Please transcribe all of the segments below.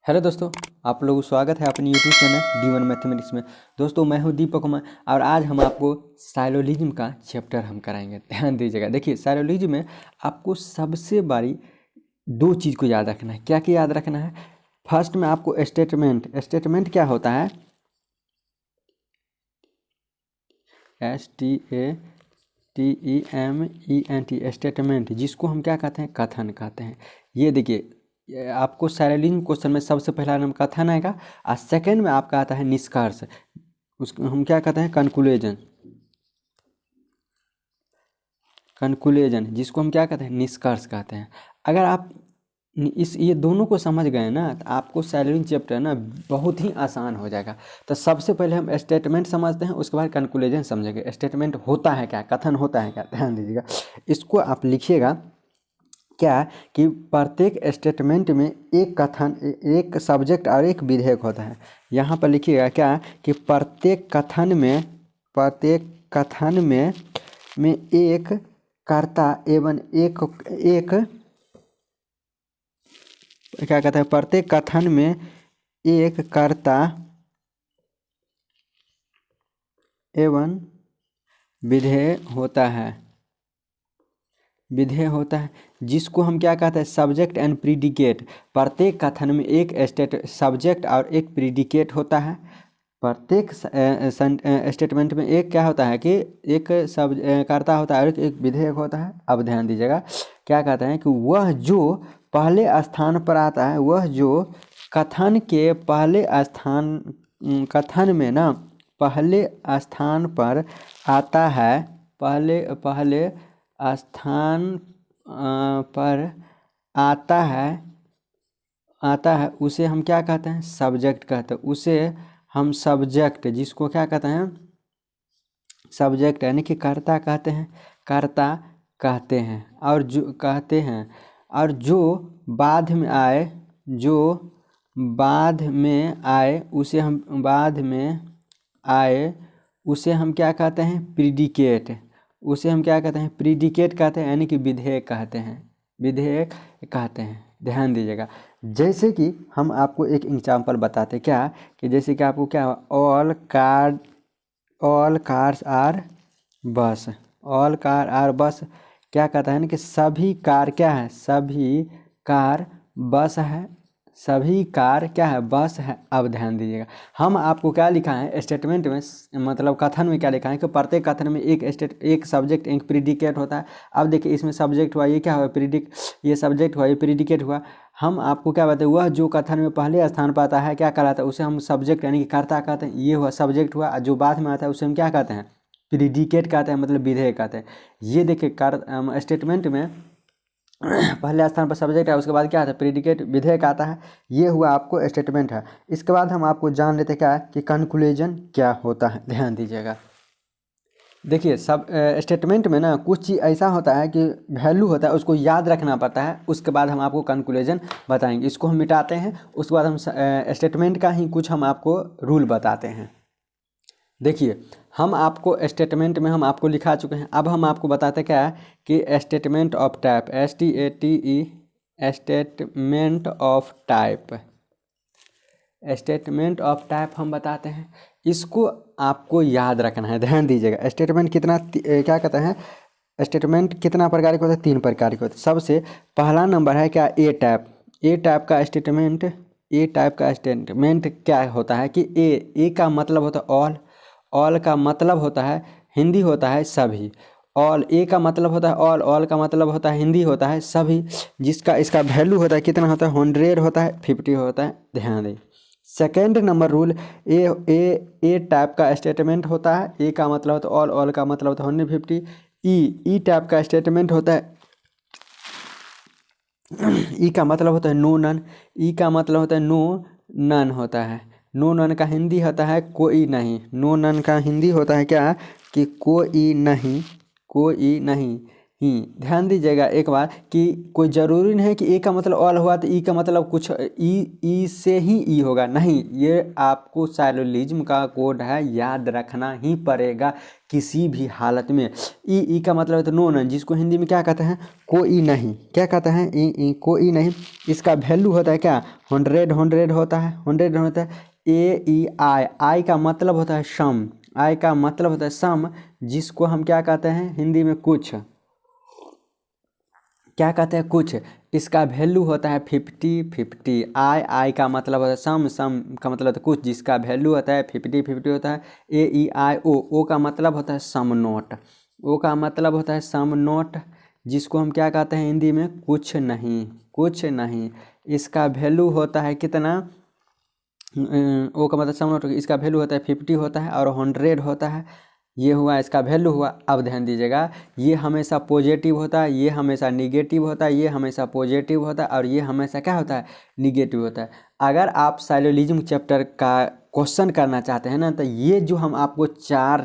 Hello दोस्तों, आप लोगों को स्वागत है अपनी यूट्यूब चैनल D1 मैथमेटिक्स में। दोस्तों मैं हूं दीपक कुमार और आज हम आपको साइलोलिज्म का चैप्टर हम कराएंगे। ध्यान दीजिएगा। देखिए, साइलोलिज्म में आपको सबसे बड़ी दो चीज़ को याद रखना है। क्या क्या याद रखना है? फर्स्ट में आपको स्टेटमेंट क्या होता है? STATEMENT, स्टेटमेंट, जिसको हम क्या कहते हैं? कथन कहते हैं। ये देखिए, आपको साइलोलिज्म क्वेश्चन में सबसे पहला नंबर कथन आएगा और सेकंड में आपका आता है निष्कर्ष। उसको हम क्या कहते हैं? कंक्लूजन, जिसको हम क्या कहते हैं? निष्कर्ष कहते हैं। अगर आप ये दोनों को समझ गए ना, तो आपको साइलोलिज्म चैप्टर ना बहुत ही आसान हो जाएगा। तो सबसे पहले हम स्टेटमेंट समझते हैं, उसके बाद कंक्लूजन समझेंगे। स्टेटमेंट होता है क्या? कथन होता है क्या? ध्यान दीजिएगा। इसको आप लिखिएगा क्या कि प्रत्येक स्टेटमेंट में एक कथन, एक सब्जेक्ट और एक विधेयक होता है। यहाँ पर लिखिएगा क्या कि प्रत्येक कथन में एक कर्ता एवं एक क्या कहते हैं? प्रत्येक कथन में एक कर्ता एवं विधेय होता है, जिसको हम क्या कहते हैं? Subject and predicate. प्रत्येक कथन में एक सब्जेक्ट और एक प्रीडिकेट होता है। प्रत्येक स्टेटमेंट में एक क्या होता है कि एक कर्ता होता है और एक विधेयक होता है। अब ध्यान दीजिएगा, क्या कहते हैं कि वह जो पहले स्थान पर आता है, वह जो कथन के पहले स्थान पर आता है, पहले स्थान पर आता है, उसे हम क्या कहते हैं? सब्जेक्ट कहते हैं। उसे हम सब्जेक्ट, जिसको क्या कहते हैं? सब्जेक्ट यानी कि कर्ता कहते हैं। और जो बाद में आए उसे हम क्या कहते हैं? प्रीडिकेट। कहते हैं, यानी कि विधेयक कहते हैं। ध्यान दीजिएगा। जैसे कि हम आपको एक एग्जाम्पल बताते क्या कि जैसे कि आपको क्या, ऑल कार्स आर बस। क्या कहता है ना कि सभी कार क्या है? सभी कार बस है। बस है। अब ध्यान दीजिएगा, हम आपको क्या लिखा है स्टेटमेंट में, मतलब कथन में क्या लिखा है कि प्रत्येक कथन में एक सब्जेक्ट एक प्रीडिकेट होता है। अब देखिए, इसमें सब्जेक्ट हुआ, ये क्या हुआ? ये सब्जेक्ट हुआ, ये प्रीडिकेट हुआ। हम आपको क्या बताते हैं? वह जो कथन में पहले स्थान पर आता है, क्या कहलाता है? उसे हम सब्जेक्ट यानी कि कर्ता कहते हैं। ये हुआ सब्जेक्ट हुआ। जो बाद में आता है उसे हम क्या कहते हैं? प्रीडिकेट कहते हैं, मतलब विधेयक कहते हैं। ये देखिए, स्टेटमेंट में पहले स्थान पर सब्जेक्ट है, उसके बाद क्या आता है? प्रीडिकेट, विधेयक आता है। ये हुआ आपको स्टेटमेंट है। इसके बाद हम आपको जान लेते क्या है कि कंक्लूजन क्या होता है। ध्यान दीजिएगा। देखिए, सब स्टेटमेंट में ना कुछ चीज़ ऐसा होता है कि वैल्यू होता है, उसको याद रखना पड़ता है। उसके बाद हम आपको कंक्लूजन बताएंगे। इसको हम मिटाते हैं, उसके बाद हम स्टेटमेंट का ही कुछ हम आपको रूल बताते हैं। देखिए, हम आपको स्टेटमेंट में हम आपको लिखा चुके हैं। अब हम आपको बताते क्या है कि statement of type, statement of type हम बताते हैं। इसको आपको याद रखना है। ध्यान दीजिएगा। स्टेटमेंट क्या कहते हैं? स्टेटमेंट कितना प्रकार के होते हैं? 3 प्रकार के होते हैं। सबसे पहला नंबर है क्या? ए टाइप का स्टेटमेंट क्या होता है कि ए का मतलब होता है ऑल का मतलब होता है हिंदी होता है सभी। ऑल, ए का मतलब होता है ऑल का मतलब होता है हिंदी होता है सभी। इसका वैल्यू होता है कितना होता है? 100 होता है, 50 होता है। ध्यान दें। सेकेंड नंबर रूल, ए टाइप का स्टेटमेंट होता है। ए का मतलब होता है ऑल का मतलब होता है 150। ई टाइप का स्टेटमेंट होता है। ई का मतलब होता है नो नन। ई का मतलब होता है नो नन होता है। नो नन का हिंदी होता है कोई नहीं। नो नन का हिंदी होता है क्या कि कोई नहीं। ध्यान दीजिएगा एक बार कि कोई ज़रूरी नहीं है कि ए का मतलब ऑल हुआ तो ई का मतलब कुछ ई से ही ई होगा, नहीं, ये आपको साइलोलिज्म का कोड है, याद रखना ही पड़ेगा किसी भी हालत में। ई का मतलब है तो नो नन, जिसको हिंदी में क्या कहते हैं, कोई नहीं, क्या कहते हैं, ई कोई नहीं। इसका वैल्यू होता है क्या, 100 होता है, 100 होता है। आई का मतलब होता है सम, आई का मतलब होता है सम, जिसको हम क्या कहते हैं हिंदी में कुछ, क्या कहते हैं कुछ। इसका वैल्यू होता है 50-50। आई का मतलब होता है सम, सम का मतलब होता है कुछ, जिसका वैल्यू होता है 50-50 होता है। ओ का मतलब होता है सम नोट, ओ का मतलब होता है सम नोट, जिसको हम क्या कहते हैं हिंदी में कुछ नहीं, कुछ नहीं। इसका वैल्यू होता है कितना, ओ का मतलब सम नोट, इसका वैल्यू होता है 50 होता है और 100 होता है। ये हुआ इसका वैल्यू हुआ। अब ध्यान दीजिएगा, ये हमेशा पॉजिटिव होता है, ये हमेशा निगेटिव होता है, ये हमेशा पॉजिटिव होता है और ये हमेशा क्या होता है, निगेटिव होता है। अगर आप साइलोलिज्म चैप्टर का क्वेश्चन करना चाहते हैं ना, तो ये जो हम आपको 4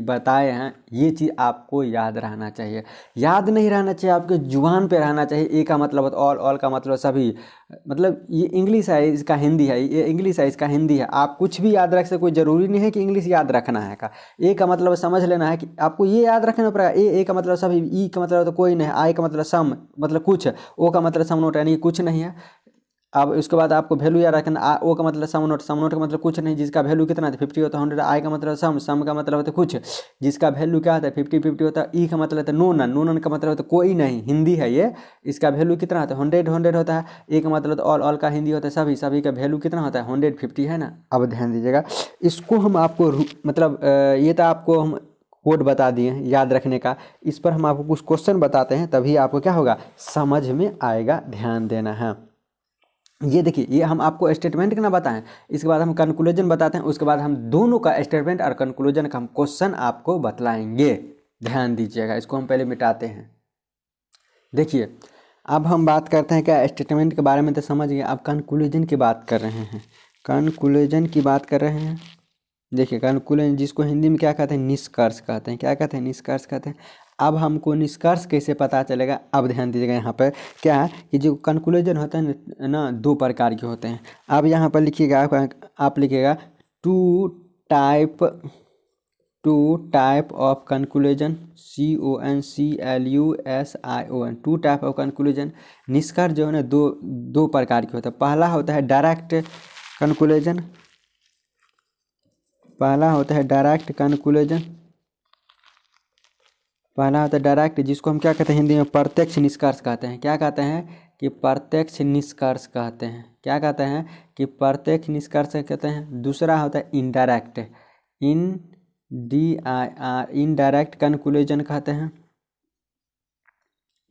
बताए हैं, ये चीज़ आपको याद रहना चाहिए। याद नहीं रहना चाहिए, आपके जुबान पे रहना चाहिए। ए का मतलब ऑल का मतलब सभी, मतलब ये इंग्लिश है इसका हिंदी है, ये इंग्लिश है इसका हिंदी है। आप कुछ भी याद रख सकते, कोई ज़रूरी नहीं है कि इंग्लिश याद रखना है का। ए का मतलब समझ लेना है कि आपको ये याद रखना पड़ेगा, ए का मतलब सभी, ई का मतलब तो कोई नहीं, आई का मतलब सम मतलब कुछ, ओ का मतलब सम नोट यानी कुछ नहीं है। अब उसके बाद आपको वैल्यू याद रखना, ओ का मतलब सम नोट, सम नोट का मतलब कुछ नहीं, जिसका वैल्यू कितना है 50 होता है 100। आई का मतलब सम, सम का मतलब होता है कुछ, जिसका वैल्यू क्या होता है 50-50 होता है। ई का मतलब होता है नो नन, नो नन का मतलब होता है कोई नहीं, हिंदी है ये। इसका वैल्यू कितना होता है 100 होता है। ए का मतलब ऑल, ऑल का हिंदी होता है सभी, सभी का वैल्यू कितना होता है 150 है ना। अब ध्यान दीजिएगा, इसको हम आपको मतलब ये तो आपको हम कोड बता दिए हैं याद रखने का, इस पर हम आपको कुछ क्वेश्चन बताते हैं, तभी आपको क्या होगा, समझ में आएगा। ध्यान देना है। ये देखिए, ये हम आपको स्टेटमेंट का ना बताएं, इसके बाद हम कंक्लूजन बताते हैं, उसके बाद हम दोनों का स्टेटमेंट और कंक्लूजन का हम क्वेश्चन आपको बतलाएंगे। ध्यान दीजिएगा, इसको हम पहले मिटाते हैं। देखिए, अब हम बात करते हैं क्या, स्टेटमेंट के बारे में तो समझ गए, अब कंक्लूजन की बात कर रहे हैं, कंक्लूजन की बात कर रहे हैं। देखिए, कंक्लूजन जिसको हिंदी में क्या कहते हैं, निष्कर्ष कहते हैं, क्या कहते हैं, निष्कर्ष कहते हैं। अब हमको निष्कर्ष कैसे पता चलेगा, अब ध्यान दीजिएगा, यहाँ पर क्या है कि जो कंक्लूजन होता है ना, 2 प्रकार के होते हैं। अब यहाँ पर लिखिएगा, आप लिखिएगा two type of conclusion, CONCLUSION, 2 type of conclusion. निष्कर्ष जो है ना, दो प्रकार के होता है। पहला होता है डायरेक्ट कंक्लूजन, पहला होता है डायरेक्ट कंक्लूजन, पहला होता है डायरेक्ट, जिसको हम क्या कहते हैं हिंदी में प्रत्यक्ष निष्कर्ष कहते हैं। क्या कहते हैं कि प्रत्यक्ष निष्कर्ष कहते हैं, क्या कहते हैं कि प्रत्यक्ष निष्कर्ष कहते हैं। दूसरा होता है इनडायरेक्ट, इनडायरेक्ट कंक्लूजन कहते हैं,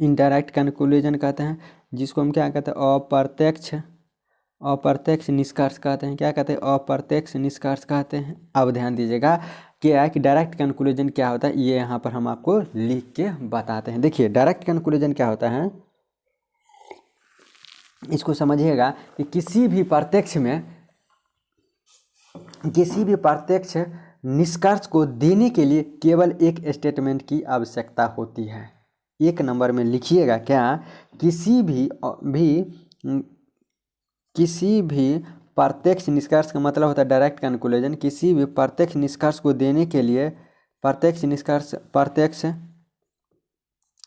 इनडायरेक्ट कंक्लूजन कहते हैं, जिसको हम क्या कहते हैं अप्रत्यक्ष निष्कर्ष कहते हैं। क्या कहते हैं, अप्रत्यक्ष निष्कर्ष कहते हैं। अब ध्यान दीजिएगा क्या है कि डायरेक्ट कंक्लूजन क्या होता है, ये यहाँ पर हम आपको लिख के बताते हैं। देखिए, डायरेक्ट कंक्लूजन क्या होता है, इसको समझिएगा कि किसी भी प्रत्यक्ष निष्कर्ष को देने के लिए केवल एक स्टेटमेंट की आवश्यकता होती है। 1 नंबर में लिखिएगा क्या, किसी भी प्रत्यक्ष निष्कर्ष का मतलब होता है डायरेक्ट कंक्लूजन। किसी भी प्रत्यक्ष निष्कर्ष को देने के लिए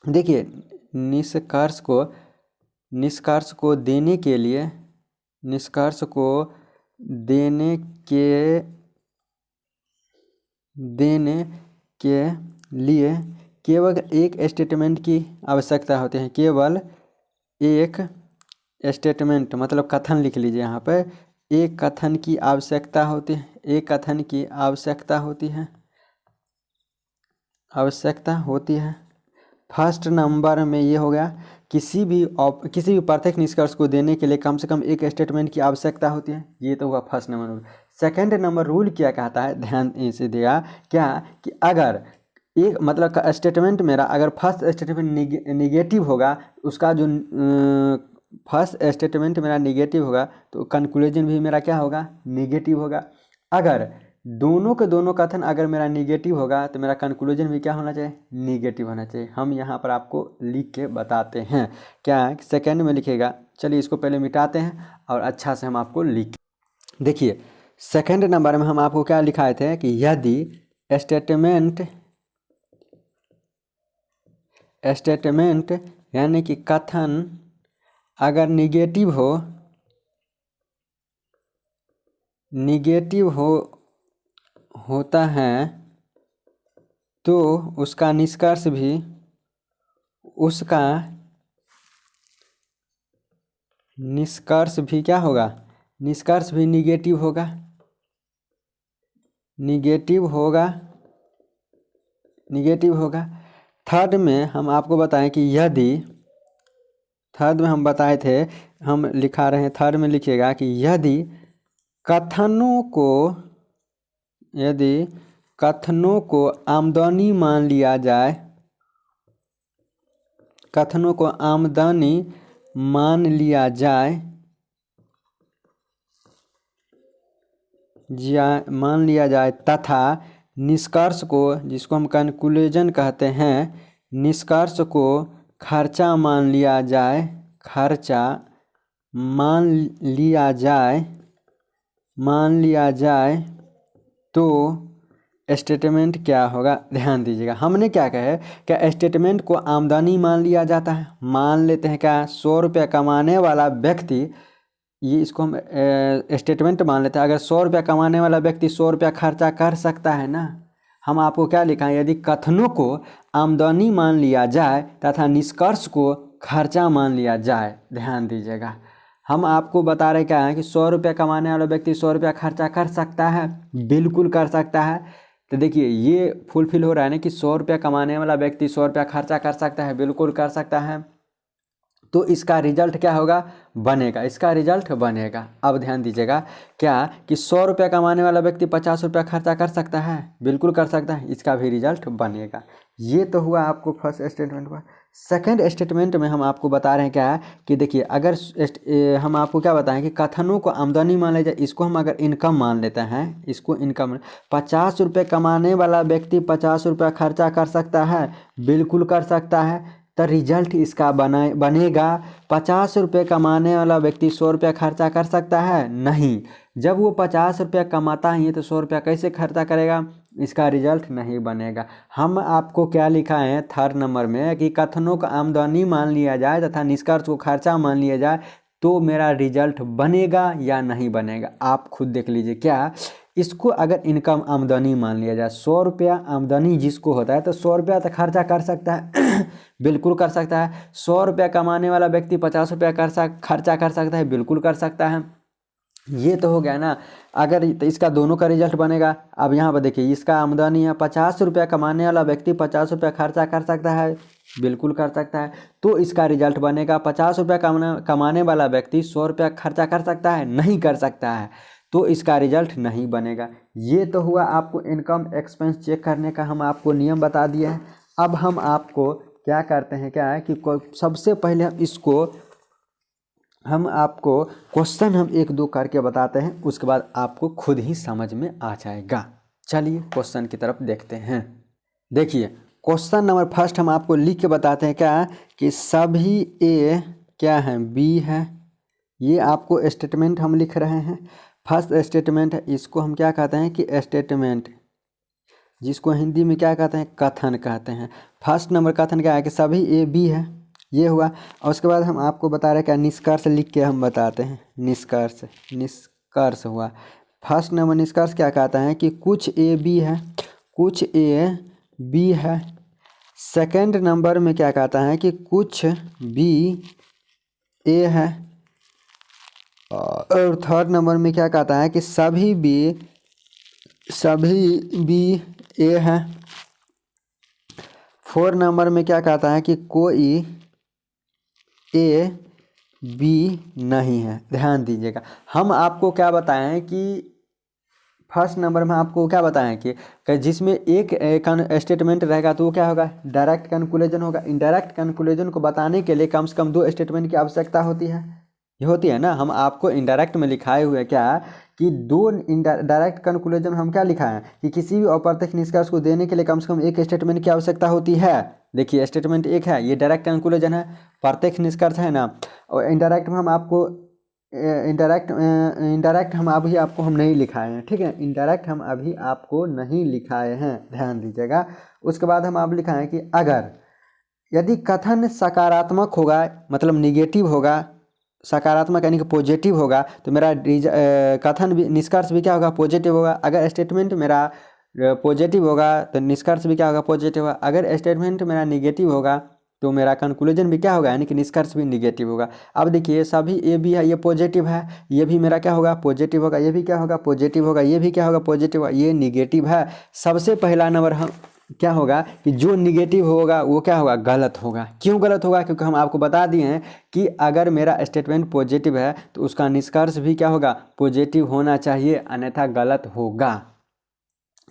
देखिए, निष्कर्ष को देने के लिए केवल एक स्टेटमेंट की आवश्यकता होती है। केवल एक स्टेटमेंट मतलब कथन लिख लीजिए यहाँ पर, एक कथन की आवश्यकता होती है, एक कथन की आवश्यकता होती है। फर्स्ट नंबर में ये हो गया, किसी भी प्रत्यक्ष निष्कर्ष को देने के लिए कम से कम एक स्टेटमेंट की आवश्यकता होती है। ये तो हुआ first number rule. Second number rule क्या कहता है, ध्यान से दिया क्या कि अगर एक मतलब का स्टेटमेंट मेरा अगर फर्स्ट स्टेटमेंट निगेटिव होगा, उसका जो फर्स्ट स्टेटमेंट मेरा निगेटिव होगा तो कंक्लूजन भी मेरा क्या होगा, निगेटिव होगा। अगर दोनों के दोनों कथन अगर मेरा निगेटिव होगा तो मेरा कंक्लूजन भी क्या होना चाहिए, निगेटिव होना चाहिए। हम यहाँ पर आपको लिख के बताते हैं, क्या है सेकंड में लिखेगा। चलिए इसको पहले मिटाते हैं और अच्छा से हम आपको लिख, देखिए सेकंड नंबर में हम आपको क्या लिखाए थे कि यदि स्टेटमेंट यानी कि कथन अगर निगेटिव होता है तो उसका निष्कर्ष भी क्या होगा, निष्कर्ष भी निगेटिव होगा। थर्ड में हम आपको बताएं कि थर्ड में हम बताए थे, हम लिखा रहे हैं, थर्ड में लिखिएगा कि यदि कथनों को आमदनी मान लिया जाए, तथा निष्कर्ष को, जिसको हम कंक्लूजन कहते हैं, निष्कर्ष को खर्चा मान लिया जाए तो स्टेटमेंट क्या होगा। ध्यान दीजिएगा, हमने क्या कहा है, क्या स्टेटमेंट को आमदनी मान लिया जाता है। मान लेते हैं क्या, 100 रुपया कमाने वाला व्यक्ति, ये इसको हम स्टेटमेंट मान लेते हैं। अगर 100 रुपया कमाने वाला व्यक्ति 100 रुपया खर्चा कर सकता है ना, हम आपको क्या लिखा है, यदि कथनों को आमदनी मान लिया जाए तथा निष्कर्ष को खर्चा मान लिया जाए। ध्यान दीजिएगा, हम आपको बता रहे क्या है कि 100 रुपया कमाने वाला व्यक्ति 100 रुपया खर्चा कर सकता है, बिल्कुल कर सकता है। तो देखिए ये फुलफिल हो रहा है ना कि 100 रुपया कमाने वाला व्यक्ति 100 रुपया खर्चा कर सकता है, बिल्कुल कर सकता है। तो इसका रिजल्ट क्या होगा, बनेगा, इसका रिजल्ट बनेगा। अब ध्यान दीजिएगा क्या कि 100 रुपया कमाने वाला व्यक्ति 50 रुपया खर्चा कर सकता है, बिल्कुल कर सकता है, इसका भी रिजल्ट बनेगा। ये तो हुआ आपको फर्स्ट स्टेटमेंट हुआ। सेकंड स्टेटमेंट में हम आपको बता रहे हैं क्या कि देखिए, अगर हम आपको क्या बताएं कि कथनों को आमदनी मान लिया जाए, इसको हम अगर इनकम मान लेते हैं, इसको इनकम, 50 रुपये कमाने वाला व्यक्ति 50 रुपया खर्चा कर सकता है, बिल्कुल कर सकता है। तो रिजल्ट इसका बनेगा 50 रुपये कमाने वाला व्यक्ति 100 रुपया खर्चा कर सकता है, नहीं। जब वो 50 रुपया कमाता ही है तो 100 रुपया कैसे खर्चा करेगा, इसका रिजल्ट नहीं बनेगा। हम आपको क्या लिखा है थर्ड नंबर में कि कथनों का आमदनी मान लिया जाए तथा निष्कर्ष को खर्चा मान लिया जाए तो मेरा रिजल्ट बनेगा या नहीं बनेगा। आप खुद देख लीजिए, क्या इसको अगर इनकम आमदनी मान लिया जाए, 100 रुपया आमदनी जिसको होता है तो 100 रुपया तो खर्चा कर सकता है बिल्कुल कर सकता है। 100 रुपया कमाने वाला व्यक्ति 50 रुपया खर्चा कर सकता है, बिल्कुल कर सकता है। ये तो हो गया ना। अगर तो इसका दोनों का रिजल्ट बनेगा। अब यहाँ पर देखिए, इसका आमदनी है 50 रुपया कमाने वाला व्यक्ति 50 रुपया खर्चा कर सकता है, बिल्कुल कर सकता है, तो इसका रिजल्ट बनेगा 50 रुपया कमाने वाला व्यक्ति 100 रुपया खर्चा कर सकता है, नहीं कर सकता है, तो इसका रिजल्ट नहीं बनेगा। ये तो हुआ आपको इनकम एक्सपेंस चेक करने का हम आपको नियम बता दिए हैं। अब हम आपको क्या करते हैं, क्या है कि सबसे पहले हम आपको क्वेश्चन हम 1-2 करके बताते हैं, उसके बाद आपको खुद ही समझ में आ जाएगा। चलिए क्वेश्चन की तरफ देखते हैं। देखिए क्वेश्चन नंबर फर्स्ट हम आपको लिख के बताते हैं क्या कि सभी ए क्या है, बी है। ये आपको स्टेटमेंट हम लिख रहे हैं, फर्स्ट स्टेटमेंट है। इसको हम क्या कहते हैं कि स्टेटमेंट, जिसको हिंदी में क्या कहते हैं, कथन कहते हैं। फर्स्ट नंबर कथन क्या है कि सभी ए बी है, ये हुआ। और उसके बाद हम आपको बता रहे हैं क्या, निष्कर्ष लिख के हम बताते हैं, निष्कर्ष हुआ। फर्स्ट नंबर निष्कर्ष क्या कहता है कि कुछ ए बी है, कुछ ए बी है। सेकंड नंबर में क्या कहता है कि कुछ बी ए है। और थर्ड नंबर में क्या कहता है कि सभी बी ए है। फोर्थ नंबर में क्या कहता है कि कोई ए बी नहीं है। ध्यान दीजिएगा, हम आपको क्या बताएं कि फर्स्ट नंबर में आपको क्या बताएं कि जिसमें एक स्टेटमेंट रहेगा तो वो क्या होगा, डायरेक्ट कंक्लूजन होगा। इनडायरेक्ट कंक्लूजन को बताने के लिए कम से कम 2 स्टेटमेंट की आवश्यकता होती है। ये होती है ना, हम आपको इनडायरेक्ट में लिखाए हुए क्या कि दो डायरेक्ट कंक्लूजन हम क्या लिखा है कि किसी भी अप्रत्यक्ष निष्कर्ष को देने के लिए कम से कम एक स्टेटमेंट की आवश्यकता होती है। देखिए स्टेटमेंट एक है, ये डायरेक्ट कंक्लूजन है, प्रत्यक्ष निष्कर्ष है ना। और इनडायरेक्ट में हम आपको इनडायरेक्ट हम अभी आपको हम नहीं लिखाए हैं, ठीक है, इनडायरेक्ट हम अभी आपको नहीं लिखाए हैं, ध्यान दीजिएगा। उसके बाद हम आप लिखाएं कि अगर यदि कथन सकारात्मक होगा मतलब निगेटिव होगा, सकारात्मक यानी कि पॉजिटिव होगा तो मेरा कथन भी निष्कर्ष भी क्या होगा पॉजिटिव होगा। अगर स्टेटमेंट मेरा पॉजिटिव होगा तो निष्कर्ष भी क्या होगा पॉजिटिव होगा। अगर स्टेटमेंट मेरा निगेटिव होगा तो मेरा कंक्लूजन भी क्या होगा यानी कि निष्कर्ष भी निगेटिव होगा। अब देखिए सभी ए भी है, ये पॉजिटिव है, ये भी मेरा क्या होगा पॉजिटिव होगा, ये भी क्या होगा पॉजिटिव होगा, ये भी क्या होगा पॉजिटिव होगा, ये निगेटिव है। सबसे पहला नंबर हम क्या होगा कि जो निगेटिव होगा वो क्या होगा गलत होगा। क्यों गलत होगा? क्योंकि हम आपको बता दिए हैं कि अगर मेरा स्टेटमेंट पॉजिटिव है तो उसका निष्कर्ष भी क्या होगा पॉजिटिव होना चाहिए, अन्यथा गलत होगा।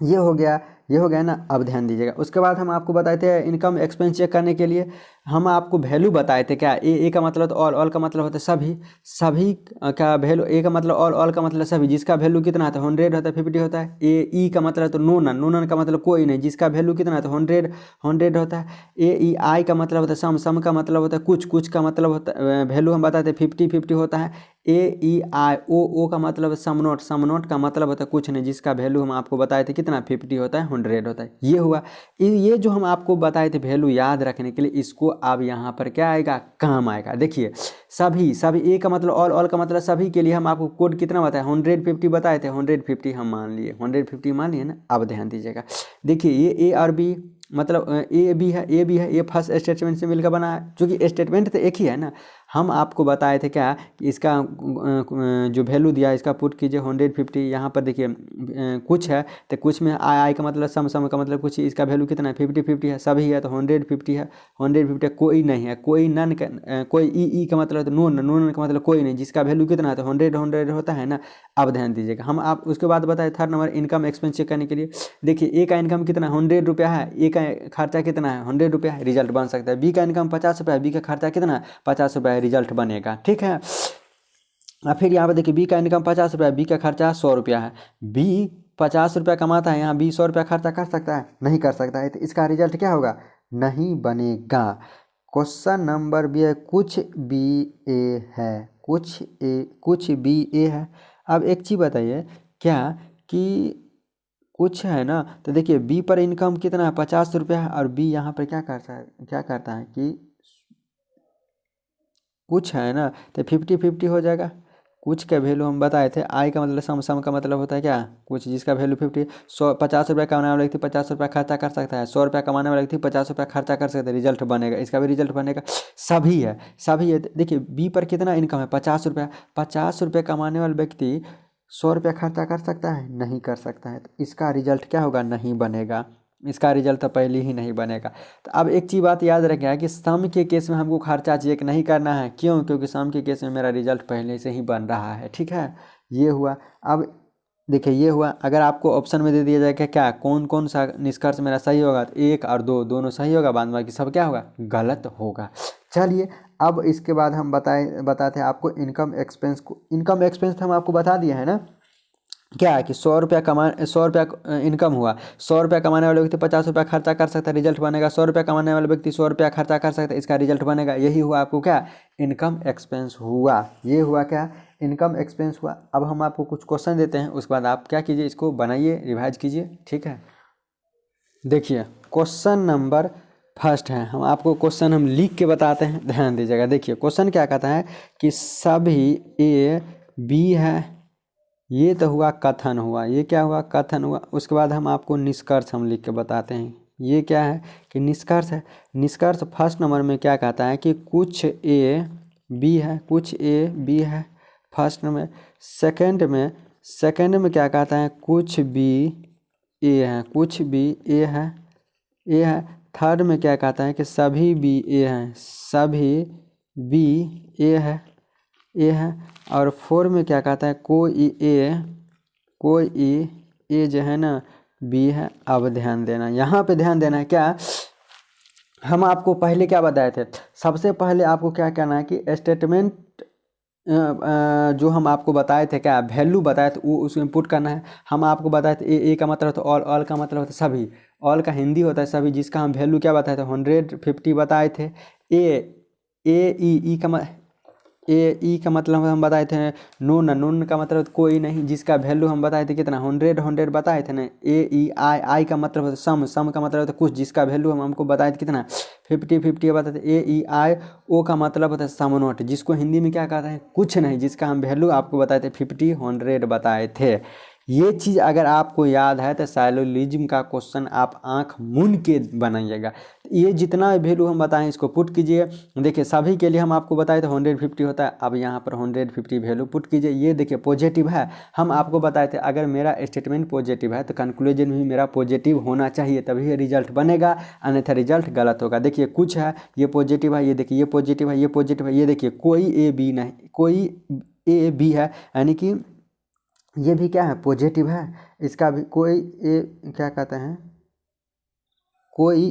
ये हो गया, ये हो गया ना। अब ध्यान दीजिएगा, उसके बाद हम आपको बताए थे इनकम एक्सपेंस चेक करने के लिए हम आपको वैल्यू बताए थे क्या। ए का मतलब तो ऑल का मतलब होता है सभी, सभी का वैल्यू, ए का मतलब ऑल का मतलब सभी, जिसका वैल्यू कितना होता है 100 होता है 50 होता है। ई का मतलब तो नोनन का मतलब कोई नहीं, जिसका वैल्यू कितना होता है 100 होता है। ई आई का मतलब होता है सम का मतलब होता है कुछ का मतलब होता है वैल्यू हम बताते हैं 50 होता है। ई आई ओ का मतलब सम नोट का मतलब होता है कुछ नहीं, जिसका वैल्यू हम आपको बताए थे कितना 50 होता है 100 होता है। ये हुआ, ये जो हम आपको बताए थे वैल्यू याद रखने के लिए, इसको अब यहाँ पर क्या आएगा काम आएगा। देखिए सभी ए का मतलब ऑल का मतलब सभी के लिए हम आपको कोड कितना बताया 150 बताए थे, 150 हम मान लिए, 150 मान लिए ना। अब ध्यान दीजिएगा, देखिए ये ए और बी मतलब ए भी है, ये फर्स्ट स्टेटमेंट से मिलकर बना है, क्योंकि स्टेटमेंट तो एक ही है ना। हम आपको बताए थे क्या कि इसका जो वैल्यू दिया इसका पुट कीजिए 150। यहाँ पर देखिए कुछ है तो कुछ में आई का मतलब सम का मतलब कुछ, इसका वैल्यू कितना है 50 है, सभी है तो 150 है, 150 कोई नहीं है, कोई नन का, कोई ई का मतलब तो नोन का मतलब कोई नहीं, जिसका वैल्यू कितना है तो 100 होता है ना। अब ध्यान दीजिएगा, हम आप उसके बाद बताए third number income expense check करने के लिए। देखिए ए का इनकम कितना 100 है, ए का खर्चा कितना है 100 है, रिजल्ट बन सकता है। बी का इनकम 50 है, बी का खर्चा कितना है 50 है, रिजल्ट बनेगा, ठीक है। और फिर यहाँ पर देखिए बी का इनकम 50 है, बी का खर्चा 100 है। बी 50 कमाता है, यहाँ बी 100 खर्चा कर सकता है नहीं कर सकता है, तो इसका रिजल्ट क्या होगा नहीं बनेगा। क्वेश्चन नंबर बी है कुछ बी ए है, कुछ बी ए है। अब एक चीज़ बताइए क्या कि कुछ है ना, तो देखिए बी पर इनकम कितना है 50 है, और बी यहाँ पर क्या करता है कि कुछ है ना, तो 50 हो जाएगा। कुछ का वैल्यू हम बताए थे, आई का मतलब सम का मतलब होता है क्या कुछ, जिसका वैल्यू 50। 50 कमाने वाला व्यक्ति 50 खर्चा कर सकता है, 100 कमाने वाला व्यक्ति 50 खर्चा कर सकता है, रिजल्ट बनेगा, इसका भी रिजल्ट बनेगा। सभी है। देखिए बी पर कितना इनकम है 50 कमाने वाला व्यक्ति 100 खर्चा कर सकता है नहीं कर सकता है, तो इसका रिजल्ट क्या होगा नहीं बनेगा, इसका रिजल्ट तो पहले ही नहीं बनेगा। तो अब एक चीज़ बात याद रखिएगा कि सम के केस में हमको खर्चा चेक नहीं करना है, क्यों? क्योंकि सम के केस में मेरा रिजल्ट पहले से ही बन रहा है, ठीक है। ये हुआ। अब देखिए ये हुआ, अगर आपको ऑप्शन में दे दिया जाए कि क्या कौन सा निष्कर्ष मेरा सही होगा, तो 1 और 2 दोनों सही होगा, बाद बाकी सब क्या होगा गलत होगा। चलिए अब इसके बाद हम बताते हैं आपको इनकम एक्सपेंस को। इनकम एक्सपेंस हम आपको बता दिए है ना क्या है कि 100 इनकम हुआ, 100 कमाने वाले व्यक्ति 50 खर्चा कर सकता है, रिजल्ट बनेगा। 100 कमाने वाले व्यक्ति 100 खर्चा कर सकता है, इसका रिजल्ट बनेगा। यही हुआ आपको क्या इनकम एक्सपेंस हुआ, ये हुआ क्या इनकम एक्सपेंस हुआ। अब हम आपको कुछ क्वेश्चन देते हैं, उसके बाद आप क्या कीजिए इसको बनाइए रिवाइज कीजिए, ठीक है। देखिए क्वेश्चन नंबर फर्स्ट है, हम आपको क्वेश्चन हम लिख के बताते हैं, ध्यान दीजिएगा। देखिए क्वेश्चन क्या कहता है कि सभी ए बी है, ये तो हुआ कथन हुआ, ये क्या हुआ कथन हुआ। उसके बाद हम आपको निष्कर्ष हम लिख के बताते हैं, ये क्या है कि निष्कर्ष है। निष्कर्ष फर्स्ट नंबर में क्या कहता है कि कुछ ए बी है, कुछ ए बी है फर्स्ट में। सेकंड में क्या कहता है कुछ बी ए है, कुछ बी ए है। थर्ड में क्या कहता है कि सभी बी ए हैं, सभी बी ए है। और 4 में क्या कहता है कोई ए जो है ना बी है। अब ध्यान देना, यहाँ पे ध्यान देना है क्या, हम आपको पहले क्या बताए थे, सबसे पहले आपको क्या करना है कि स्टेटमेंट जो हम आपको बताए थे क्या वैल्यू बताए थे वो उसमें पुट करना है। हम आपको बताए थे ए का मतलब होता है ऑल का मतलब होता है सभी, ऑल का हिंदी होता है सभी, जिसका हम वैल्यू क्या बताए थे 150 बताए थे। ई का ई का मतलब हम बताए थे नून का मतलब कोई नहीं, जिसका वैल्यू हम बताए थे कितना 100 बताए थे ना। आई का मतलब होता है सम का मतलब होता है कुछ, जिसका वैल्यू हमको बताए थे कितना 50 बताए थे। आई ओ का मतलब होता है सम नोट, जिसको हिंदी में क्या कहते हैं कुछ नहीं, जिसका हम वैल्यू आपको बताए थे 50 100 बताए थे। ये चीज़ अगर आपको याद है तो साइलोलिज्म का क्वेश्चन आप आंख मूंद के बनाइएगा। ये जितना वैल्यू हम बताएं इसको पुट कीजिए। देखिए सभी के लिए हम आपको बताए थे 150 होता है, अब यहाँ पर 150 वैल्यू पुट कीजिए। ये देखिए पॉजिटिव है, हम आपको बताए थे अगर मेरा स्टेटमेंट पॉजिटिव है तो कंक्लूजन भी मेरा पॉजिटिव होना चाहिए, तभी रिजल्ट बनेगा, अन्यथा रिजल्ट गलत होगा। देखिए कुछ है ये पॉजिटिव है, ये देखिए ये पॉजिटिव है, ये पॉजिटिव है, ये देखिए कोई ए बी नहीं, कोई ए बी है, यानी कि ये भी क्या है पॉजिटिव है, इसका भी कोई ए क्या कहते हैं कोई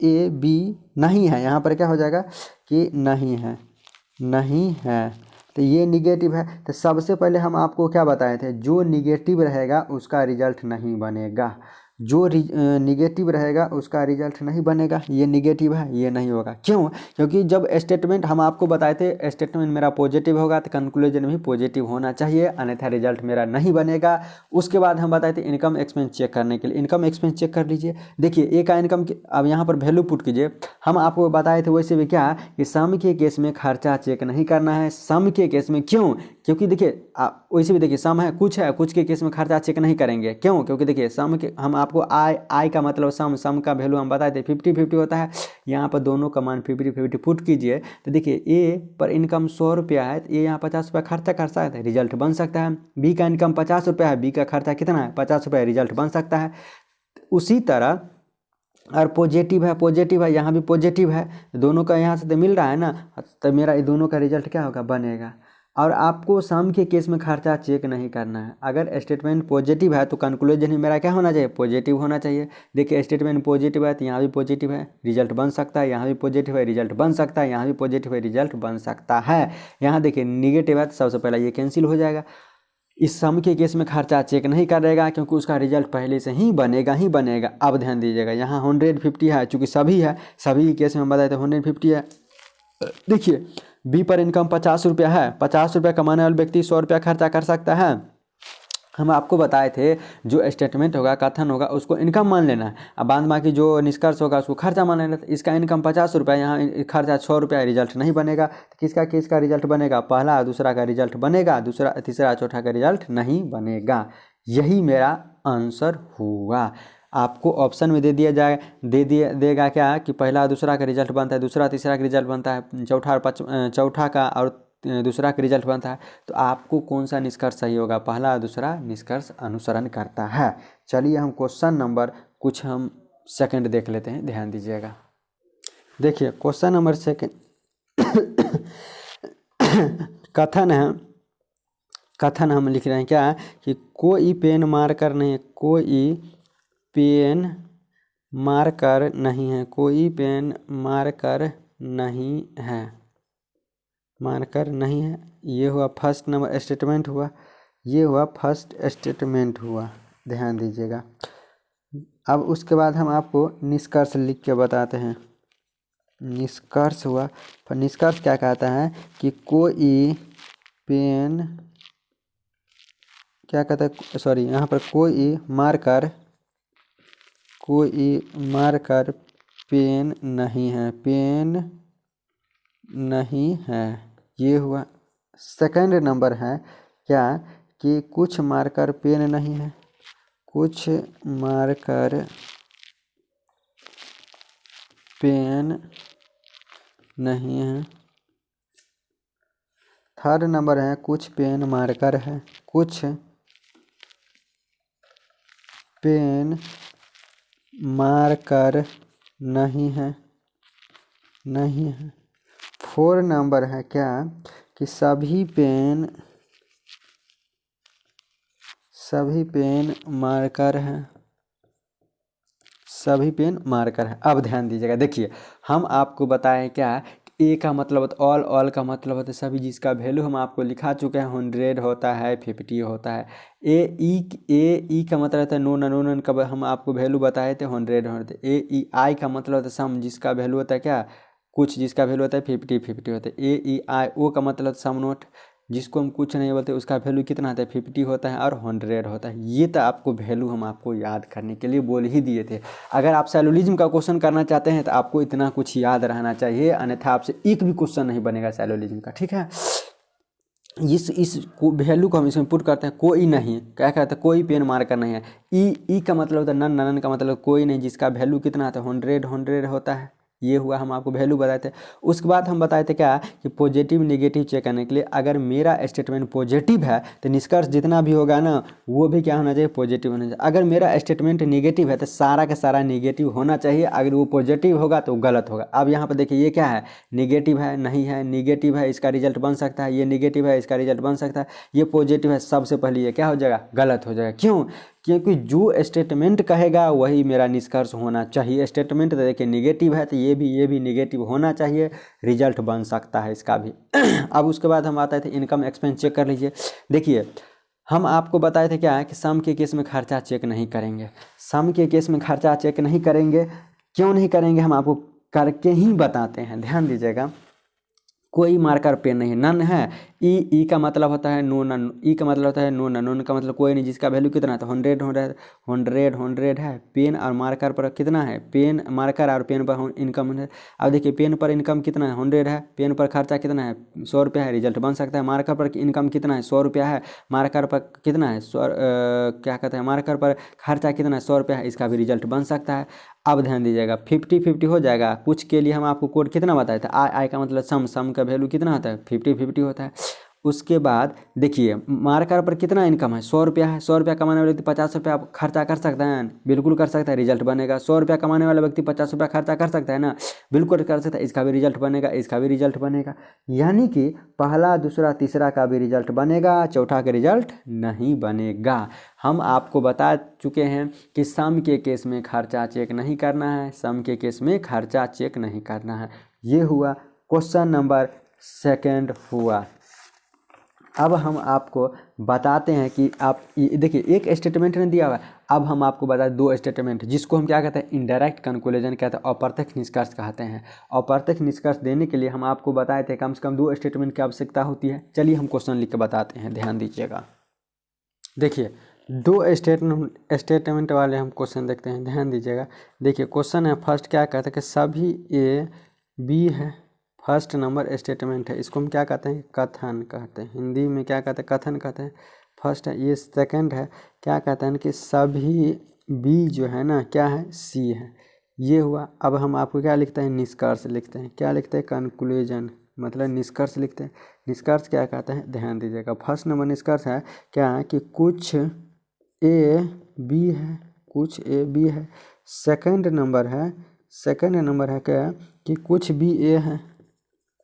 ए बी नहीं है, यहाँ पर क्या हो जाएगा कि नहीं है, नहीं है, तो ये निगेटिव है। तो सबसे पहले हम आपको क्या बताए थे, जो निगेटिव रहेगा उसका रिजल्ट नहीं बनेगा, जो निगेटिव रहेगा उसका रिजल्ट नहीं बनेगा। ये निगेटिव है, ये नहीं होगा, क्यों? क्योंकि जब स्टेटमेंट हम आपको बताए थे स्टेटमेंट मेरा पॉजिटिव होगा तो कंक्लूजन भी पॉजिटिव होना चाहिए, अन्यथा रिजल्ट मेरा नहीं बनेगा। उसके बाद हम बताए थे इनकम एक्सपेंस चेक करने के लिए, इनकम एक्सपेंस चेक कर लीजिए। देखिए ए का इनकम अब यहाँ पर वैल्यू पुट कीजिए। हम आपको बताए थे वैसे भी क्या कि सम के केस में खर्चा चेक नहीं करना है, सम के केस में, क्यों? क्योंकि देखिए वैसे भी देखिए सम है कुछ के केस में खर्चा चेक नहीं करेंगे, क्यों? क्योंकि देखिए सम के हम आपको आई का मतलब सम का वैल्यू हम बताए थे 50 होता है, यहाँ पर दोनों का मान 50 पुट कीजिए। तो देखिए ए पर इनकम 100 रुपया है तो ये यहाँ 50 रुपया खर्चा कर सकता है, रिजल्ट बन सकता है। बी का इनकम 50 रुपया है, बी का खर्चा कितना है 50 रुपया, रिजल्ट बन सकता है। उसी तरह और पॉजिटिव है, यहाँ भी पॉजिटिव है, दोनों का यहाँ से तो मिल रहा है ना, तो मेरा ये दोनों का रिजल्ट क्या होगा बनेगा। और आपको सम के केस में खर्चा चेक नहीं करना है। अगर स्टेटमेंट पॉजिटिव है तो कंक्लूजन ही मेरा क्या होना चाहिए पॉजिटिव होना चाहिए। देखिए स्टेटमेंट पॉजिटिव है तो यहाँ भी पॉजिटिव है, रिजल्ट बन सकता है, यहाँ भी पॉजिटिव है, रिजल्ट बन सकता है, यहाँ भी पॉजिटिव है, रिजल्ट बन सकता है। यहाँ देखिए निगेटिव है तो सबसे पहले ये कैंसिल हो जाएगा। इस सम के केस में खर्चा चेक नहीं करेगा क्योंकि उसका रिजल्ट पहले से ही बनेगा। अब ध्यान दीजिएगा यहाँ 150 है, चूँकि सभी है, सभी के केस में हम बताए थे 150 है। देखिए बी पर इनकम 50 रुपया है, 50 रुपया कमाने वाला व्यक्ति 100 रुपया खर्चा कर सकता है। हम आपको बताए थे जो स्टेटमेंट होगा कथन होगा उसको इनकम मान लेना है, अब बाद बाकी जो निष्कर्ष होगा उसको खर्चा मान लेना। इसका इनकम 50 रुपया, यहाँ खर्चा 100 रुपया, रिजल्ट नहीं बनेगा। तो किसका रिजल्ट बनेगा, पहला दूसरा का रिजल्ट बनेगा, दूसरा तीसरा चौथा का रिजल्ट नहीं बनेगा। यही मेरा आंसर हुआ। आपको ऑप्शन में देगा क्या कि पहला दूसरा का रिजल्ट बनता है, दूसरा तीसरा का रिजल्ट बनता है, चौथा का और दूसरा का रिजल्ट बनता है। तो आपको कौन सा निष्कर्ष सही होगा, पहला दूसरा निष्कर्ष अनुसरण करता है। चलिए हम क्वेश्चन नंबर कुछ हम सेकंड देख लेते हैं, ध्यान दीजिएगा। देखिए क्वेश्चन नंबर सेकंड कथन हम लिख रहे हैं क्या कि कोई पेन मारकर नहीं, कोई पेन मारकर नहीं है, कोई पेन मारकर नहीं है, मारकर नहीं है। ये हुआ फर्स्ट नंबर स्टेटमेंट हुआ, ये हुआ फर्स्ट स्टेटमेंट हुआ, ध्यान दीजिएगा। अब उसके बाद हम आपको निष्कर्ष लिख के बताते हैं। निष्कर्ष हुआ, पर निष्कर्ष क्या कहता है कि कोई पेन क्या कहता है, सॉरी यहाँ पर कोई मारकर पेन नहीं है, पेन नहीं है। ये हुआ। सेकंड नंबर है क्या कि कुछ मारकर पेन नहीं है, कुछ मारकर पेन नहीं है। थर्ड नंबर है कुछ पेन मारकर है, कुछ पेन मारकर नहीं है, नहीं है। फोर नंबर है क्या कि सभी पेन मारकर है, सभी पेन मारकर है। अब ध्यान दीजिएगा, देखिए हम आपको बताएं क्या ए का मतलब होता है ऑल का मतलब होता है सभी, जिसका वैल्यू हम आपको लिखा चुके हैं 100 होता है, 50 होता है। ए ई का मतलब होता है नोन का हम आपको वैल्यू बताए थे 100 होते। ए ई आई का मतलब होता है सम, जिसका वैल्यू होता है क्या, कुछ, जिसका वैल्यू होता है 50 होता है। ए ई आई ओ का मतलब सम नोट, जिसको हम कुछ नहीं बोलते, उसका वैल्यू कितना होता है 50 होता है और 100 होता है। ये तो आपको वैल्यू हम आपको याद करने के लिए बोल ही दिए थे। अगर आप सैलोलिज्म का क्वेश्चन करना चाहते हैं तो आपको इतना कुछ याद रहना चाहिए, अन्यथा आपसे एक भी क्वेश्चन नहीं बनेगा सैलोलिज्म का, ठीक है। इस वैल्यू को हम इसमें पुट करते हैं, कोई नहीं, क्या कहते हैं, कोई पेन मार्कर नहीं है। ई का मतलब होता है नन का मतलब कोई नहीं, जिसका वैल्यू कितना आता है 100 होता है। ये हुआ, हम आपको वैल्यू बताए थे। उसके बाद हम बताए थे क्या कि पॉजिटिव नेगेटिव चेक करने के लिए अगर मेरा स्टेटमेंट पॉजिटिव है तो निष्कर्ष जितना भी होगा ना वो भी क्या होना चाहिए, पॉजिटिव होना चाहिए। अगर मेरा स्टेटमेंट नेगेटिव है तो सारा का सारा नेगेटिव होना चाहिए, अगर वो पॉजिटिव होगा तो गलत होगा। अब यहाँ पर देखिए ये क्या है, नेगेटिव है, नहीं है, नेगेटिव है, इसका रिजल्ट बन सकता है, ये नेगेटिव है, इसका रिजल्ट बन सकता है, ये पॉजिटिव है, सबसे पहले ये क्या हो जाएगा, गलत हो जाएगा। क्यों? क्योंकि जो स्टेटमेंट कहेगा वही मेरा निष्कर्ष होना चाहिए। स्टेटमेंट देखिए नेगेटिव है तो ये भी नेगेटिव होना चाहिए, रिजल्ट बन सकता है इसका भी। अब उसके बाद हम आते थे इनकम एक्सपेंस चेक कर लीजिए। देखिए हम आपको बताए थे क्या है कि सम के केस में खर्चा चेक नहीं करेंगे, सम के केस में खर्चा चेक नहीं करेंगे। क्यों नहीं करेंगे, हम आपको करके ही बताते हैं, ध्यान दीजिएगा। कोई मार्कर पेन नहीं है, नन है। ई का मतलब होता है नो नन, ई का मतलब होता है नो नन, नोन का मतलब कोई नहीं, जिसका वैल्यू कितना है तो 100 है। पेन और मार्कर पर कितना है, पेन मार्कर और पेन पर इनकम है। अब देखिए पेन पर इनकम कितना है 100 है, पेन पर खर्चा कितना है 100 रुपया है, रिजल्ट बन सकता है। मार्कर पर इनकम कितना है 100 रुपया है, मार्कर पर कितना है क्या कहते हैं, मार्कर पर खर्चा कितना है 100 रुपया है, इसका भी रिजल्ट बन सकता है। अब ध्यान दीजिएगा 50-50 हो जाएगा। कुछ के लिए हम आपको कोड कितना बताए थे, आई का मतलब सम का वैल्यू कितना होता है 50-50 होता है। उसके बाद देखिए मार्कर पर कितना इनकम है 100 रुपया है, 100 रुपया कमाने वाले व्यक्ति 50 रुपया खर्चा कर सकता है, बिल्कुल कर सकता है, रिजल्ट बनेगा। 100 रुपया कमाने वाला व्यक्ति 50 रुपया खर्चा कर सकता है ना, बिल्कुल कर सकता है, इसका भी रिजल्ट बनेगा, इसका भी रिजल्ट बनेगा। यानी कि पहला दूसरा तीसरा का भी रिजल्ट बनेगा, चौथा का रिजल्ट नहीं बनेगा। हम आपको बता चुके हैं कि सम के केस में खर्चा चेक नहीं करना है, सम के केस में खर्चा चेक नहीं करना है। ये हुआ क्वेश्चन नंबर 2 हुआ। अब हम आपको बताते हैं कि आप देखिए एक स्टेटमेंट ने दिया हुआ है, अब हम आपको बताते 2 स्टेटमेंट, जिसको हम क्या कहते हैं, इनडायरेक्ट कंक्लूजन कहते हैं, अप्रत्यक्ष निष्कर्ष कहते हैं। अप्रत्यक्ष निष्कर्ष देने के लिए हम आपको बताए थे कम से कम 2 स्टेटमेंट की आवश्यकता होती है। चलिए हम क्वेश्चन लिख के बताते हैं, ध्यान दीजिएगा। देखिए 2 स्टेटमेंट वाले हम क्वेश्चन देखते हैं, ध्यान दीजिएगा। देखिए क्वेश्चन है फर्स्ट, क्या कहते हैं कि सभी ए बी है, फर्स्ट नंबर स्टेटमेंट है, इसको हम क्या कहते हैं, कथन कहते हैं, हिंदी में क्या कहते हैं, कथन कहते हैं। फर्स्ट है। ये सेकंड है, क्या कहते हैं कि सभी बी जो है ना क्या है, सी है। ये हुआ। अब हम आपको क्या लिखते हैं, निष्कर्ष लिखते हैं। क्या लिखते हैं, कंक्लूजन, मतलब निष्कर्ष लिखते हैं। निष्कर्ष क्या कहते हैं, ध्यान दीजिएगा। फर्स्ट नंबर निष्कर्ष है क्या है कि कुछ ए बी है, कुछ ए बी है। सेकंड नंबर है क्या कि कुछ बी ए है,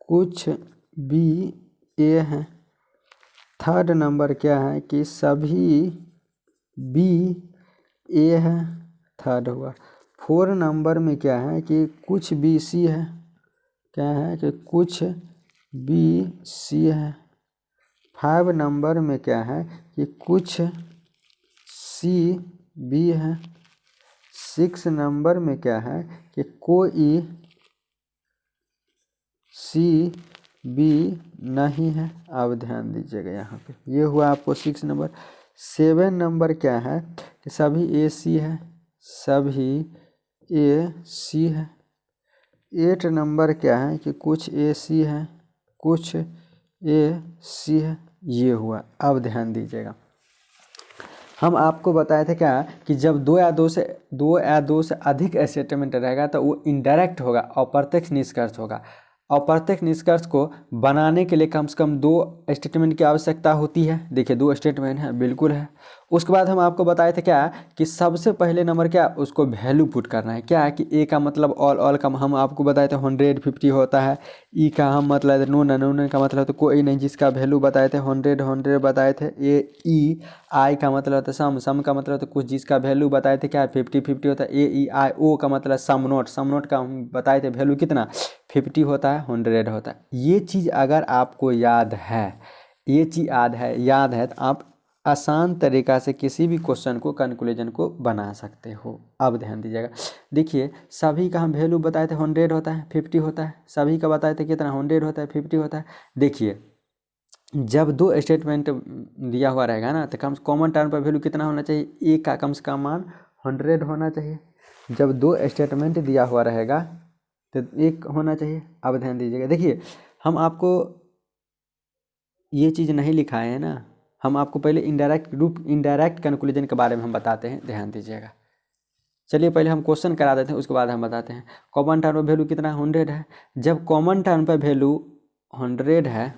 कुछ बी ए है। थर्ड नंबर क्या है कि सभी बी ए है, थर्ड हुआ। 4 नंबर में क्या है कि कुछ बी सी है, क्या है कि कुछ बी सी है। 5 नंबर में क्या है कि कुछ सी बी है। 6 नंबर में क्या है कि कोई सी बी नहीं है। अब ध्यान दीजिएगा यहाँ पे, ये हुआ आपको 6 नंबर। 7 नंबर क्या है कि सभी ए सी है, सभी ए सी है। 8 नंबर क्या है कि कुछ ए सी है, कुछ ए सी है। ये हुआ। अब ध्यान दीजिएगा, हम आपको बताए थे क्या कि जब 2 या 2 से अधिक स्टेटमेंट रहेगा तो वो इनडायरेक्ट होगा, अप्रत्यक्ष निष्कर्ष होगा। अप्रत्यक्ष निष्कर्ष को बनाने के लिए कम से कम 2 स्टेटमेंट की आवश्यकता होती है। देखिए 2 स्टेटमेंट है, बिल्कुल है। उसके बाद हम आपको बताए थे क्या कि सबसे पहले नंबर क्या, उसको वैल्यू पुट करना है। क्या है कि ए का मतलब ऑल का हम आपको बताए थे 150 होता है। ई का हम मतलब नोन का मतलब तो कोई नहीं, जिसका वैल्यू बताए थे 100 बताए थे। ए ई आई का मतलब होता है सम का मतलब तो कुछ, जिसका वैल्यू बताए थे क्या 50-50 होता है। ए ई आई ओ का मतलब सम नोट का हम बताए थे वैल्यू कितना 50 होता है। है 100 होता है। ये चीज़ अगर आपको याद है, ये चीज़ याद है तो आप आसान तरीक़ा से किसी भी क्वेश्चन को कंक्लूजन को बना सकते हो। अब ध्यान दीजिएगा, देखिए सभी का हम वैल्यू बताए थे 100 होता है 50 होता है, सभी का बताए थे कितना 100 होता है 50 होता है। देखिए जब दो स्टेटमेंट दिया हुआ रहेगा ना तो कॉमन टर्म पर वैल्यू कितना होना चाहिए, ए का कम से कम मान 100 होना चाहिए। जब दो स्टेटमेंट दिया हुआ रहेगा तो एक होना चाहिए। अब ध्यान दीजिएगा, देखिए हम आपको ये चीज़ नहीं लिखाए हैं ना, हम आपको पहले इनडायरेक्ट कंक्लूजन के बारे में हम बताते हैं, ध्यान दीजिएगा। चलिए पहले हम क्वेश्चन करा देते हैं, उसके बाद हम बताते हैं। कॉमन टर्म पर वैल्यू कितना 100 है। जब कॉमन टर्म पर वैल्यू 100 है